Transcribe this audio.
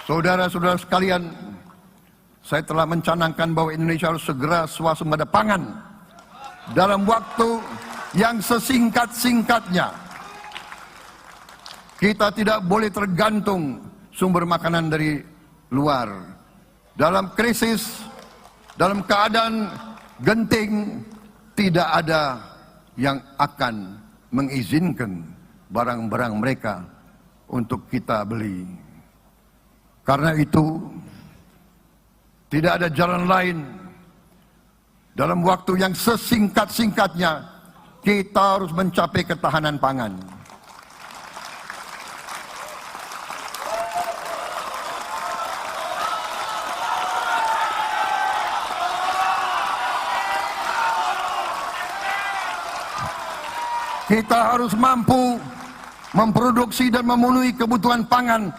Saudara-saudara sekalian, saya telah mencanangkan bahwa Indonesia harus segera swasembada pangan dalam waktu yang sesingkat-singkatnya. Kita tidak boleh tergantung sumber makanan dari luar. Dalam krisis, dalam keadaan genting, tidak ada yang akan mengizinkan barang-barang mereka untuk kita beli. Karena itu, tidak ada jalan lain. Dalam waktu yang sesingkat-singkatnya, kita harus mencapai ketahanan pangan. Kita harus mampu memproduksi dan memenuhi kebutuhan pangan